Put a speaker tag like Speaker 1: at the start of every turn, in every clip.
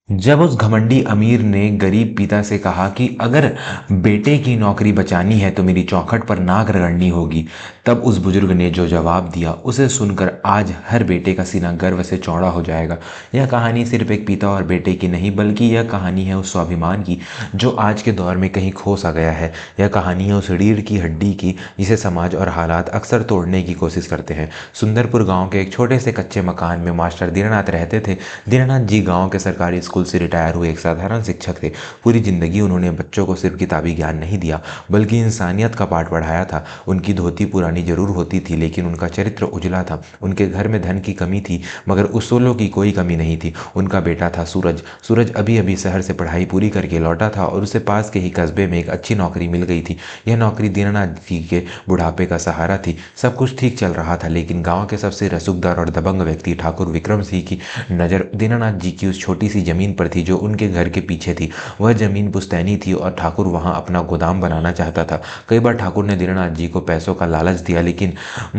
Speaker 1: जब उस घमंडी अमीर ने गरीब पिता से कहा कि अगर बेटे की नौकरी बचानी है तो मेरी चौखट पर नाक रगड़नी होगी, तब उस बुजुर्ग ने जो जवाब दिया उसे सुनकर आज हर बेटे का सीना गर्व से चौड़ा हो जाएगा। यह कहानी सिर्फ एक पिता और बेटे की नहीं, बल्कि यह कहानी है उस स्वाभिमान की जो आज के दौर में कहीं खो सा गया है। यह कहानी है उस रीढ़ की हड्डी की जिसे समाज और हालात अक्सर तोड़ने की कोशिश करते हैं। सुंदरपुर गाँव के एक छोटे से कच्चे मकान में मास्टर दीनानाथ रहते थे। दीनानाथ जी गाँव के सरकारी स्कूल से रिटायर हुए एक साधारण शिक्षक थे। पूरी जिंदगी उन्होंने बच्चों को सिर्फ किताबी ज्ञान नहीं दिया, बल्कि इंसानियत का पाठ पढ़ाया था। उनकी धोती पुरानी जरूर होती थी, लेकिन उनका चरित्र उजला था। उनके घर में धन की कमी थी, मगर उसूलों की कोई कमी नहीं थी। उनका बेटा था सूरज। सूरज अभी अभी शहर से पढ़ाई पूरी करके लौटा था और उसे पास के ही कस्बे में एक अच्छी नौकरी मिल गई थी। यह नौकरी दीनानाथ जी के बुढ़ापे का सहारा थी। सब कुछ ठीक चल रहा था, लेकिन गांव के सबसे रसूखदार और दबंग व्यक्ति ठाकुर विक्रम सिंह की नज़र दीनानाथ जी की उस छोटी सी जमीन पर थी जो उनके घर के पीछे थी। वह जमीन पुश्तैनी थी और ठाकुर वहां अपना गोदाम बनाना चाहता था। कई बार ठाकुर ने दीनानाथ जी को पैसों का लालच दिया, लेकिन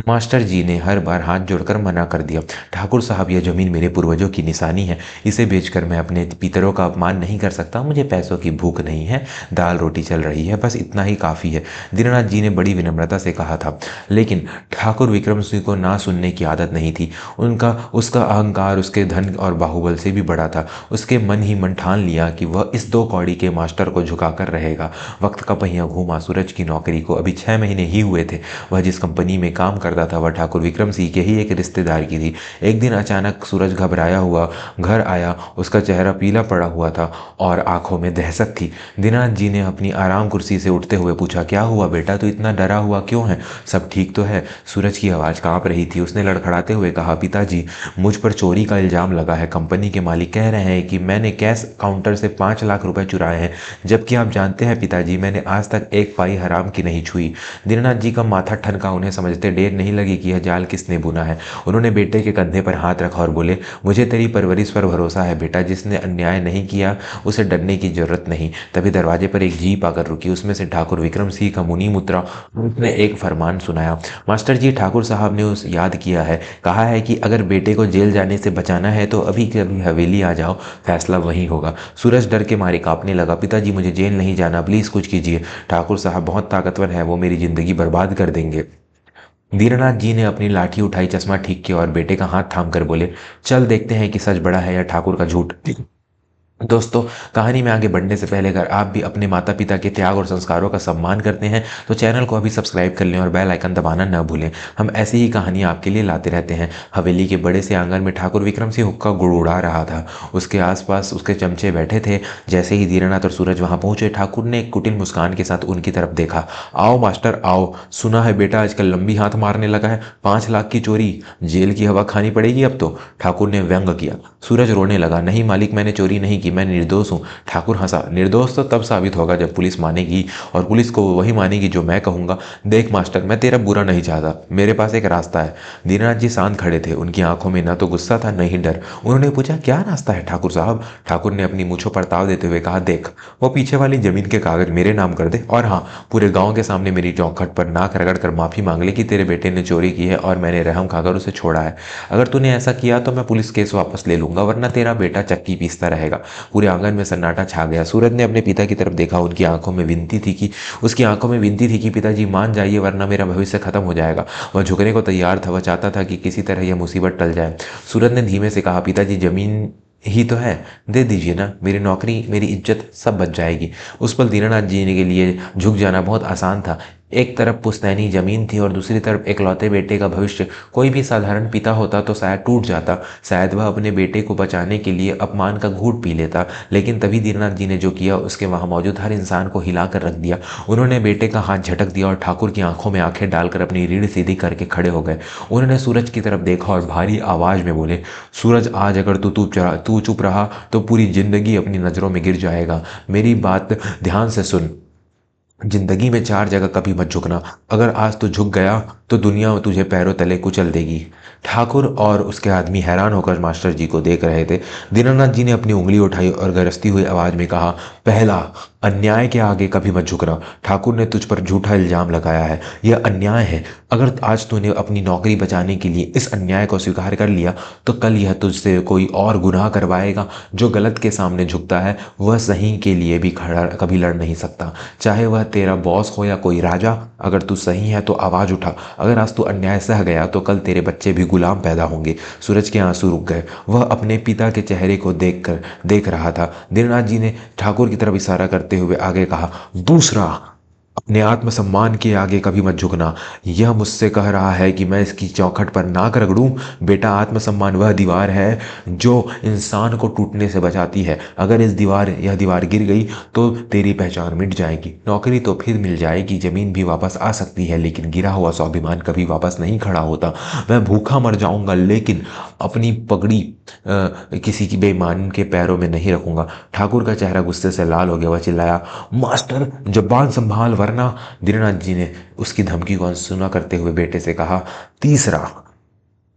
Speaker 1: मास्टर जी ने हर बार हाथ जोड़कर मना कर दिया। ठाकुर साहब, यह जमीन मेरे पूर्वजों की निशानी है। इसे बेचकर मैं अपने पितरों का अपमान नहीं कर सकता। मुझे पैसों की भूख नहीं है, दाल रोटी चल रही है, बस इतना ही काफ़ी है, दीनानाथ जी ने बड़ी विनम्रता से कहा था। लेकिन ठाकुर विक्रम सिंह को ना सुनने की आदत नहीं थी। उसका अहंकार उसके धन और बाहुबल से भी बड़ा था। उसके मन ही मन ठान लिया कि वह इस 2 कौड़ी के मास्टर को झुकाकर रहेगा। वक्त का पहिया घूमा। सूरज की नौकरी को अभी 6 महीने ही हुए थे। वह जिस कंपनी में काम करता था वह ठाकुर विक्रम सिंह के ही एक रिश्तेदार की थी। एक दिन अचानक सूरज घबराया हुआ घर आया। उसका चेहरा पीला पड़ा हुआ था और आंखों में दहशत थी। दीनानाथ जी ने अपनी आराम कुर्सी से उठते हुए पूछा, क्या हुआ बेटा, तू इतना डरा हुआ क्यों है? सब ठीक तो है? सूरज की आवाज़ कांप रही थी। उसने लड़खड़ाते हुए कहा, पिताजी, मुझ पर चोरी का इल्ज़ाम लगा है। कंपनी के मालिक कह रहे हैं कि मैंने कैश काउंटर से 5 लाख रुपए चुराए हैं, जबकि आप जानते हैं पिताजी, मैंने आज तक एक पाई हराम की नहीं छुई। दीनानाथ जी का माथा ठनका। उन्हें समझते देर नहीं लगी कि यह जाल किसने बुना है। उन्होंने बेटे के कंधे पर हाथ रखा और बोले, मुझे तेरी परवरिश पर भरोसा है बेटा। जिसने अन्याय नहीं किया उसे डरने की जरूरत नहीं। तभी दरवाजे पर एक जीप आकर रुकी। उसमें से ठाकुर विक्रम सिंह का मुनीम उतरा। उसने एक फरमान सुनाया, मास्टर जी, ठाकुर साहब ने उस याद किया है, कहा है कि अगर बेटे को जेल जाने से बचाना है तो अभी के अभी हवेली आ जाओ, फैसला वहीं होगा। सूरज डर के मारे कांपने लगा। पिताजी, मुझे जेल नहीं जाना, प्लीज़ कुछ कीजिए। ठाकुर साहब बहुत ताकतवर है, वो मेरी जिंदगी बर्बाद कर देंगे। दीनानाथ जी ने अपनी लाठी उठाई, चश्मा ठीक किया और बेटे का हाथ थाम कर बोले, चल देखते हैं कि सच बड़ा है या ठाकुर का झूठ। दोस्तों, कहानी में आगे बढ़ने से पहले अगर आप भी अपने माता पिता के त्याग और संस्कारों का सम्मान करते हैं तो चैनल को अभी सब्सक्राइब कर लें और बेल आइकन दबाना न भूलें। हम ऐसी ही कहानियां आपके लिए लाते रहते हैं। हवेली के बड़े से आंगन में ठाकुर विक्रम सिंह हुक्का गुड़गुड़ा रहा था। उसके आसपास उसके चमचे बैठे थे। जैसे ही दीनानाथ और सूरज वहां पहुंचे, ठाकुर ने एक कुटिल मुस्कान के साथ उनकी तरफ देखा। आओ मास्टर आओ, सुना है बेटा आजकल लंबी हाथ मारने लगा है। 5 लाख की चोरी, जेल की हवा खानी पड़ेगी अब तो, ठाकुर ने व्यंग किया। सूरज रोने लगा, नहीं मालिक, मैंने चोरी नहीं की, मैं निर्दोष हूँ। ठाकुर हंसा, निर्दोष तो तब साबित होगा जब पुलिस मानेगी, और पुलिस को वही मानेगी जो मैं कहूँगा। देख मास्टर, मैं तेरा बुरा नहीं चाहता, मेरे पास एक रास्ता है। दीनानाथ जी शांत खड़े थे। उनकी आंखों में न तो गुस्सा था न ही डर। उन्होंने पूछा, क्या रास्ता है ठाकुर साहब? ठाकुर ने अपनी मूंछों पर ताव देते हुए कहा, देख, वो पीछे वाली जमीन के कागज मेरे नाम कर दे, और हाँ, पूरे गाँव के सामने मेरी चौखट पर नाक रगड़ कर माफी मांग ले कि तेरे बेटे ने चोरी की है और मैंने रहम खाकर उसे छोड़ा है। अगर तूने ऐसा किया तो मैं पुलिस केस वापस ले लूंगा, वरना तेरा बेटा चक्की पीसता रहेगा। पूरे आंगन में सन्नाटा छा गया। सूरज ने अपने पिता की तरफ देखा। उसकी आंखों में विनती थी कि पिताजी मान जाइए, वरना मेरा भविष्य खत्म हो जाएगा। वह झुकने को तैयार था। वह चाहता था कि किसी तरह यह मुसीबत टल जाए। सूरज ने धीमे से कहा, पिताजी, जमीन ही तो है, दे दीजिए ना, मेरी नौकरी, मेरी इज्जत सब बच जाएगी। उस पल दीनानाथ जी के लिए झुक जाना बहुत आसान था। एक तरफ पुश्तैनी जमीन थी और दूसरी तरफ इकलौते बेटे का भविष्य। कोई भी साधारण पिता होता तो शायद टूट जाता, शायद वह अपने बेटे को बचाने के लिए अपमान का घूंट पी लेता। लेकिन तभी दीनानाथ जी ने जो किया उसके वहां मौजूद हर इंसान को हिला कर रख दिया। उन्होंने बेटे का हाथ झटक दिया और ठाकुर की आंखों में आंखें डालकर अपनी रीढ़ सीधी करके खड़े हो गए। उन्होंने सूरज की तरफ देखा और भारी आवाज में बोले, सूरज, आज अगर तू चुप रहा तो पूरी जिंदगी अपनी नजरों में गिर जाएगा। मेरी बात ध्यान से सुन, जिंदगी में 4 जगह कभी मत झुकना। अगर आज तू झुक गया तो दुनिया तुझे पैरों तले कुचल देगी। ठाकुर और उसके आदमी हैरान होकर मास्टर जी को देख रहे थे। दीनानाथ जी ने अपनी उंगली उठाई और गरजती हुई आवाज में कहा, पहला अन्याय के आगे कभी मत झुकना। ठाकुर ने तुझ पर झूठा इल्जाम लगाया है, यह अन्याय है। अगर आज तूने अपनी नौकरी बचाने के लिए इस अन्याय को स्वीकार कर लिया तो कल यह तुझसे कोई और गुनाह करवाएगा। जो गलत के सामने झुकता है वह सही के लिए भी खड़ा कभी लड़ नहीं सकता, चाहे वह तेरा बॉस हो या कोई राजा। अगर तू सही है तो आवाज उठा। अगर आज तू अन्याय सह गया तो कल तेरे बच्चे भी गुलाम पैदा होंगे। सूरज के आंसू रुक गए। वह अपने पिता के चेहरे को देख रहा था। दीननाथ जी ने ठाकुर की तरफ इशारा करते हुए आगे कहा, दूसरा, अपने आत्मसम्मान के आगे कभी मत झुकना। यह मुझसे कह रहा है कि मैं इसकी चौखट पर नाक रगड़ूं। बेटा, आत्मसम्मान वह दीवार है जो इंसान को टूटने से बचाती है। अगर यह दीवार गिर गई तो तेरी पहचान मिट जाएगी। नौकरी तो फिर मिल जाएगी, जमीन भी वापस आ सकती है, लेकिन गिरा हुआ स्वाभिमान कभी वापस नहीं खड़ा होता। मैं भूखा मर जाऊंगा लेकिन अपनी पगड़ी किसी की बेईमान के पैरों में नहीं रखूंगा। ठाकुर का चेहरा गुस्से से लाल हो गया। वह चिल्लाया, मास्टर, जबान संभाल वरना। दीननाथ जी ने उसकी धमकी को अनसुना करते हुए बेटे से कहा, तीसरा,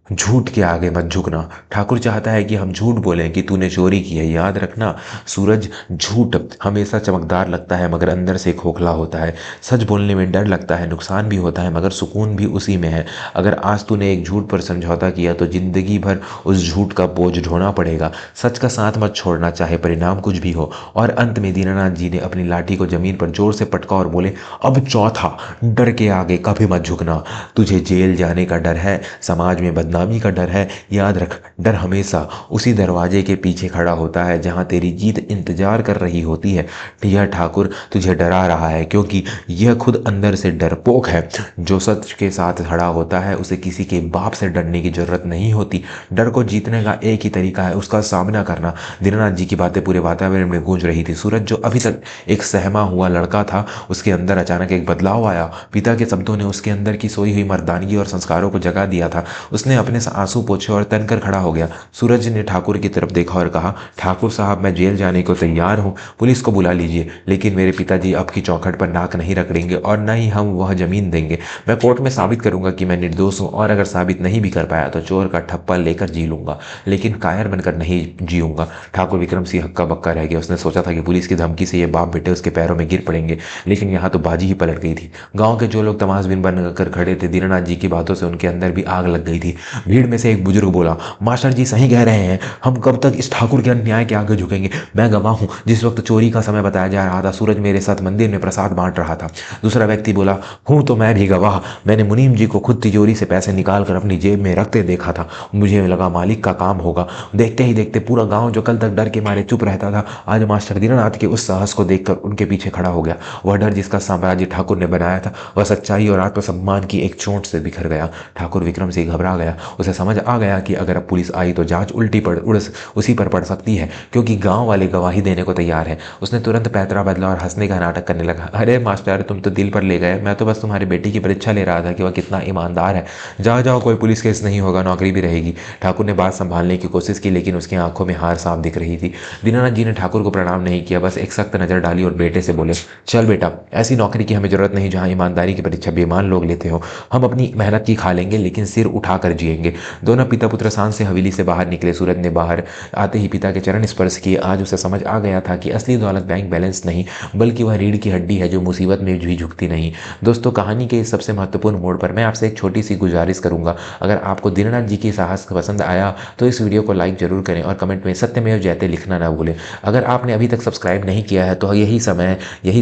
Speaker 1: झूठ के आगे मत झुकना। ठाकुर चाहता है कि हम झूठ बोलें कि तूने चोरी की है। याद रखना सूरज, झूठ हमेशा चमकदार लगता है मगर अंदर से खोखला होता है। सच बोलने में डर लगता है, नुकसान भी होता है, मगर सुकून भी उसी में है। अगर आज तूने एक झूठ पर समझौता किया तो जिंदगी भर उस झूठ का बोझ ढोना पड़ेगा। सच का साथ मत छोड़ना, चाहे परिणाम कुछ भी हो। और अंत में दीनानाथ जी ने अपनी लाठी को जमीन पर जोर से पटका और बोले, अब चौथा, डर के आगे कभी मत झुकना। तुझे जेल जाने का डर है, समाज में बदनामी का डर है। याद रख, डर हमेशा उसी दरवाजे के पीछे खड़ा होता है जहां तेरी जीत इंतजार कर रही होती है। यह ठाकुर तुझे डरा रहा है क्योंकि यह खुद अंदर से डरपोक है। जो सच के साथ खड़ा होता है उसे किसी के बाप से डरने की जरूरत नहीं होती। डर को जीतने का एक ही तरीका है, उसका सामना करना। दीननाथ जी की बातें पूरे वातावरण में गूंज रही थी। सूरज, जो अभी तक एक सहमा हुआ लड़का था, उसके अंदर अचानक एक बदलाव आया। पिता के शब्दों ने उसके अंदर की सोई हुई मर्दानगी और संस्कारों को जगा दिया था। उसने अपने से आंसू पोंछे और तनकर खड़ा हो गया। सूरज ने ठाकुर की तरफ देखा और कहा, ठाकुर साहब, मैं जेल जाने को तैयार हूँ, पुलिस को बुला लीजिए, लेकिन मेरे पिताजी अब की चौखट पर नाक नहीं रगड़ेंगे और न ही हम वह जमीन देंगे। मैं कोर्ट में साबित करूंगा कि मैं निर्दोष हूँ, और अगर साबित नहीं भी कर पाया तो चोर का ठप्पा लेकर जी लूंगा, लेकिन कायर बनकर नहीं जीऊंगा। ठाकुर विक्रम सिंह हक्का बक्का रह गया। उसने सोचा था कि पुलिस की धमकी से ये बाप बेटे उसके पैरों में गिर पड़ेंगे, लेकिन यहाँ तो बाजी ही पलट गई थी। गांव के जो लोग तमाशबीन बनकर खड़े थे, दीननाथ जी की बातों से उनके अंदर भी आग लग गई थी। भीड़ में से एक बुजुर्ग बोला, मास्टर जी सही कह रहे हैं, हम कब तक इस ठाकुर के अन्याय के आगे झुकेंगे। मैं गवाह हूं, जिस वक्त चोरी का समय बताया जा रहा था सूरज मेरे साथ मंदिर में प्रसाद बांट रहा था। दूसरा व्यक्ति बोला, हूं तो मैं भी गवाह, मैंने मुनीम जी को खुद तिजोरी से पैसे निकाल कर अपनी जेब में रखते देखा था। मुझे लगा मालिक का काम होगा। देखते ही देखते पूरा गांव जो कल तक डर के मारे चुप रहता था, आज मास्टर दीननाथ के उस साहस को देखकर उनके पीछे खड़ा हो गया। वह डर जिसका साम्राज्य ठाकुर ने बनाया था, वह सच्चाई और आत्मसम्मान की एक चोट से बिखर गया। ठाकुर विक्रम सिंह घबरा गया। उसे समझ आ गया कि अगर अब पुलिस आई तो जांच उसी पर पड़ सकती है, क्योंकि गांव वाले गवाही देने को तैयार है। उसने तुरंत पैतरा बदला और हंसने का नाटक करने लगा। अरे मास्टर, तुम तो दिल पर ले गए, मैं तो बस तुम्हारी बेटी की परीक्षा ले रहा था कि वह कितना ईमानदार है। जाओ जाओ, कोई पुलिस केस नहीं होगा, नौकरी भी रहेगी। ठाकुर ने बात संभालने की कोशिश की, लेकिन उसकी आंखों में हार साफ दिख रही थी। दीनानाथ जी ने ठाकुर को प्रणाम नहीं किया, बस एक सख्त नजर डाली और बेटे से बोले, चल बेटा, ऐसी नौकरी की हमें जरूरत नहीं जहां ईमानदारी की परीक्षा बेईमान लोग लेते हो। हम अपनी मेहनत की खा लेंगे, लेकिन सिर उठाकर जिएंगे। दोनों पिता पुत्र सांस से हवेली से बाहर निकले। सूरज ने बाहर आते ही पिता के चरण स्पर्श किए। आज उसे समझ आ गया था कि असली दौलत बैंक बैलेंस नहीं, बल्कि वह रीढ़ की हड्डी है जो मुसीबत में भी झुकती नहीं। दोस्तों, कहानी के इस सबसे महत्वपूर्ण मोड़ पर मैं आपसे एक छोटी सी गुजारिश करूंगा। अगर आपको दीननाथ जी की साहस पसंद आया तो इस वीडियो को लाइक जरूर करें और कमेंट में सत्यमेव जयते लिखना ना भूलें। अगर आपने अभी तक सब्सक्राइब नहीं किया है तो यही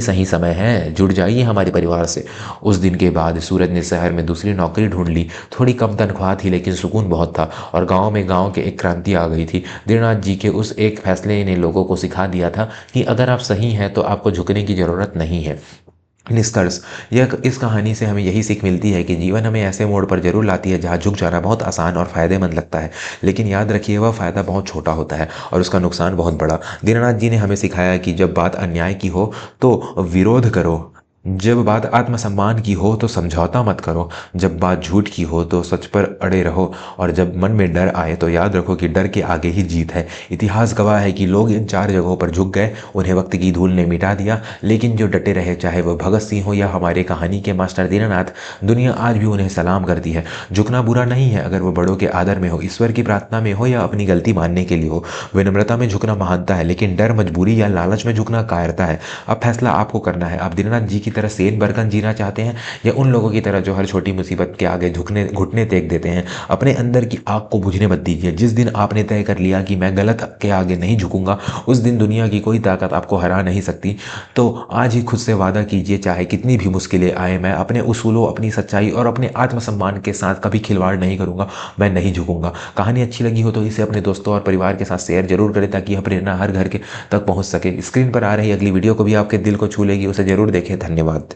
Speaker 1: सही समय है, जुड़ जाइए हमारे परिवार से। उस दिन के बाद सूरज ने शहर में दूसरी नौकरी ढूंढ ली। थोड़ी कम तनख्वाह थी, लेकिन सुकून बहुत था, और गांव के एक क्रांति आ गई थी। दीननाथ जी के उस एक फैसले ने लोगों को सिखा दिया था कि अगर आप सही हैं तो आपको झुकने की जरूरत नहीं है। निष्कर्ष, यह इस कहानी से हमें यही सीख मिलती है कि जीवन हमें ऐसे मोड़ पर जरूर लाती है जहां झुक जाना बहुत आसान और फायदेमंद लगता है, लेकिन याद रखिए वह फायदा बहुत छोटा होता है और उसका नुकसान बहुत बड़ा। दीननाथ जी ने हमें सिखाया कि जब बात अन्याय की हो तो विरोध करो, जब बात आत्मसम्मान की हो तो समझौता मत करो, जब बात झूठ की हो तो सच पर अड़े रहो, और जब मन में डर आए तो याद रखो कि डर के आगे ही जीत है। इतिहास गवाह है कि लोग इन 4 जगहों पर झुक गए, उन्हें वक्त की धूल ने मिटा दिया, लेकिन जो डटे रहे, चाहे वह भगत सिंह हो या हमारे कहानी के मास्टर दीनानाथ, दुनिया आज भी उन्हें सलाम करती है। झुकना बुरा नहीं है, अगर वो बड़ों के आदर में हो, ईश्वर की प्रार्थना में हो या अपनी गलती मानने के लिए हो। विनम्रता में झुकना महानता है, लेकिन डर, मजबूरी या लालच में झुकना कायरता है। अब फैसला आपको करना है, आप दीनानाथ जी की तरह सेन बरकन जीना चाहते हैं, या उन लोगों की तरह जो हर छोटी मुसीबत के आगे झुकने घुटने टेक देते हैं। अपने अंदर की आग को बुझने मत दीजिए। जिस दिन आपने तय कर लिया कि मैं गलत के आगे नहीं झुकूंगा, उस दिन दुनिया की कोई ताकत आपको हरा नहीं सकती। तो आज ही खुद से वादा कीजिए, चाहे कितनी भी मुश्किलें आए, मैं अपने उसूलों, अपनी सच्चाई और अपने आत्मसम्मान के साथ कभी खिलवाड़ नहीं करूंगा, मैं नहीं झुकूंगा। कहानी अच्छी लगी हो तो इसे अपने दोस्तों और परिवार के साथ शेयर जरूर करें, ताकि यह प्रेरणा हर घर के तक पहुंच सके। स्क्रीन पर आ रही अगली वीडियो को भी आपके दिल को छू लेगी, उसे जरूर देखें। धन्यवाद।